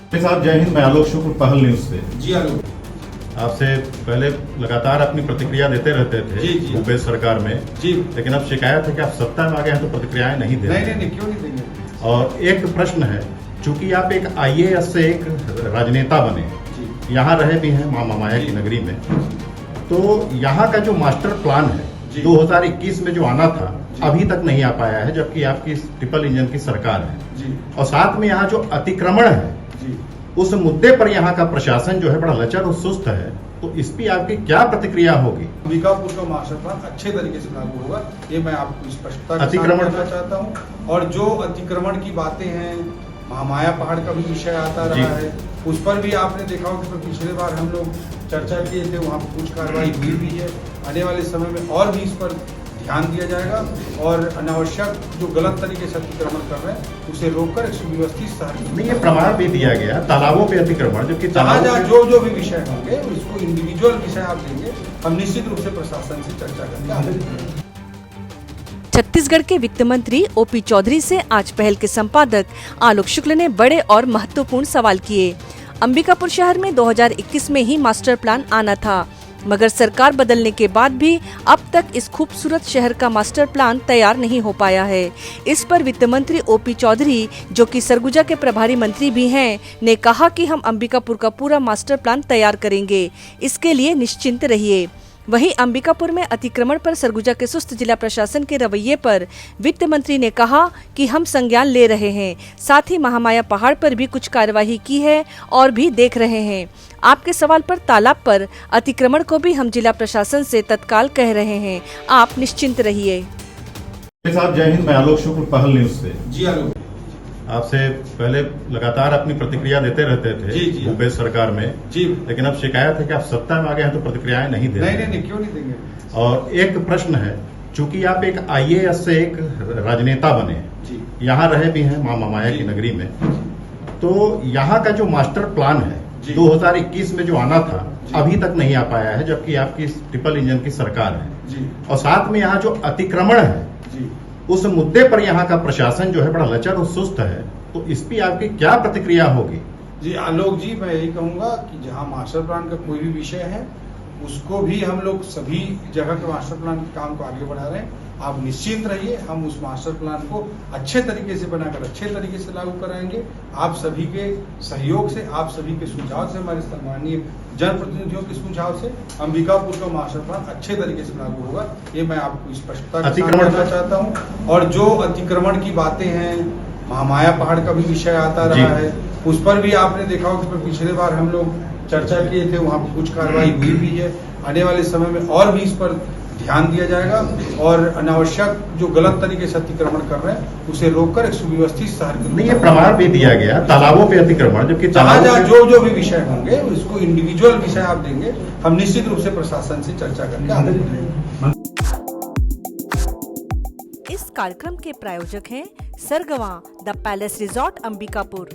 साहब जय हिंद, मैं आलोक शुक्ल, पहल न्यूज से। जी आलोक, आपसे पहले लगातार अपनी प्रतिक्रिया देते रहते थे जी। भूपेश सरकार में जी, लेकिन अब शिकायत है कि आप सत्ता में आ गए हैं तो प्रतिक्रियाएं नहीं दे रहे। नहीं क्यों नहीं देंगे। और एक प्रश्न है, चूंकि आप एक IAS से एक राजनेता बने, जी, यहाँ रहे भी हैं माँ माया की नगरी में, तो यहाँ का जो मास्टर प्लान है 2021 में जो आना था अभी तक नहीं आ पाया है, जबकि आपकी ट्रिपल इंजन की सरकार है जी, और साथ में यहाँ जो अतिक्रमण है जी। उस मुद्दे पर यहाँ का प्रशासन जो है बड़ा लचर और सुस्त है, तो इस पर आपकी क्या प्रतिक्रिया होगी? अंबिकापुर का मास्टर प्लान अच्छे तरीके से लागू होगा, ये मैं आपको स्पष्टता अतिक्रमण करना चाहता हूँ। और जो अतिक्रमण की बातें हैं, महामाया पहाड़ का भी विषय आता रहा है, उस पर भी आपने देखा होगा कि पिछले बार हम लोग चर्चा किए थे, वहाँ पर कुछ कार्रवाई हुई भी है। आने वाले समय में और भी इस पर ध्यान दिया जाएगा और अनावश्यक जो गलत तरीके से अतिक्रमण कर रहे हैं उसे रोककर एक सुव्यवस्थित शहर नहीं, ये प्रमाण भी दिया गया तालाबों पे अतिक्रमण, जबकि जहाँ जो भी विषय होंगे उसको इंडिविजुअल विषय आप देंगे, हम निश्चित रूप से प्रशासन से चर्चा करके आगे। छत्तीसगढ़ के वित्त मंत्री OP चौधरी से आज पहल के संपादक आलोक शुक्ल ने बड़े और महत्वपूर्ण सवाल किए। अंबिकापुर शहर में 2021 में ही मास्टर प्लान आना था, मगर सरकार बदलने के बाद भी अब तक इस खूबसूरत शहर का मास्टर प्लान तैयार नहीं हो पाया है। इस पर वित्त मंत्री OP चौधरी, जो कि सरगुजा के प्रभारी मंत्री भी हैं, ने कहा कि हम अंबिकापुर का पूरा मास्टर प्लान तैयार करेंगे, इसके लिए निश्चिंत रहिए। वहीं अंबिकापुर में अतिक्रमण पर सरगुजा के सुस्त जिला प्रशासन के रवैये पर वित्त मंत्री ने कहा कि हम संज्ञान ले रहे हैं, साथ ही महामाया पहाड़ पर भी कुछ कार्यवाही की है और भी देख रहे हैं। आपके सवाल पर तालाब पर अतिक्रमण को भी हम जिला प्रशासन से तत्काल कह रहे हैं, आप निश्चिंत रहिए। साहब जय हिंद, मैं आलोक शुक्ल, पहल न्यूज से। जी आलोक, आपसे पहले लगातार अपनी प्रतिक्रिया देते रहते थे जी। भूपेश सरकार में, जी, लेकिन अब शिकायत है कि आप सत्ता में आ गए हैं तो प्रतिक्रियाएं नहीं दे रहे। नहीं क्यों नहीं देंगे। और एक प्रश्न है, चूंकि आप एक IAS से एक राजनेता बने, जी, यहाँ रहे भी हैं माँ माया की नगरी में, तो यहाँ का जो मास्टर प्लान है 2021 में जो आना था अभी तक नहीं आ पाया है, जबकि आपकी ट्रिपल इंजन की सरकार है जी, और साथ में यहाँ जो अतिक्रमण है जी। उस मुद्दे पर यहाँ का प्रशासन जो है बड़ा लचर और सुस्त है, तो इस पर आपकी क्या प्रतिक्रिया होगी? जी आलोक जी, मैं यही कहूंगा कि जहां मास्टर प्लान का कोई भी विषय है उसको भी हम लोग सभी जगह के मास्टर प्लान के काम को आगे बढ़ा रहे हैं। आप निश्चिंत रहिए, हम उस मास्टर प्लान को अच्छे तरीके से बनाकर अच्छे तरीके से लागू कराएंगे। आप सभी के सहयोग से, आप सभी के सुझाव से, हमारे सम्मानीय जनप्रतिनिधियों के सुझाव से अंबिकापुर का मास्टर प्लान अच्छे तरीके से लागू होगा, ये मैं आपको स्पष्टता करना चाहता हूँ। और जो अतिक्रमण की बातें हैं, महामाया पहाड़ का भी विषय आता रहा है, उस पर भी आपने देखा होगा कि पिछले बार हम लोग चर्चा किए थे, वहाँ पर कुछ कार्रवाई हुई भी है। आने वाले समय में और भी इस पर ध्यान दिया जाएगा और अनावश्यक जो गलत तरीके से अतिक्रमण कर रहे हैं उसे रोककर एक सुव्यवस्थित शहर नहीं, ये प्रमाण भी दिया गया तालाबों पे अतिक्रमण, जबकि जहाँ जो भी विषय होंगे उसको इंडिविजुअल विषय आप देंगे, हम निश्चित रूप से प्रशासन से चर्चा करके आगे बढ़ेंगे। इस कार्यक्रम के प्रायोजक हैं सरगवा द पैलेस रिजॉर्ट अंबिकापुर।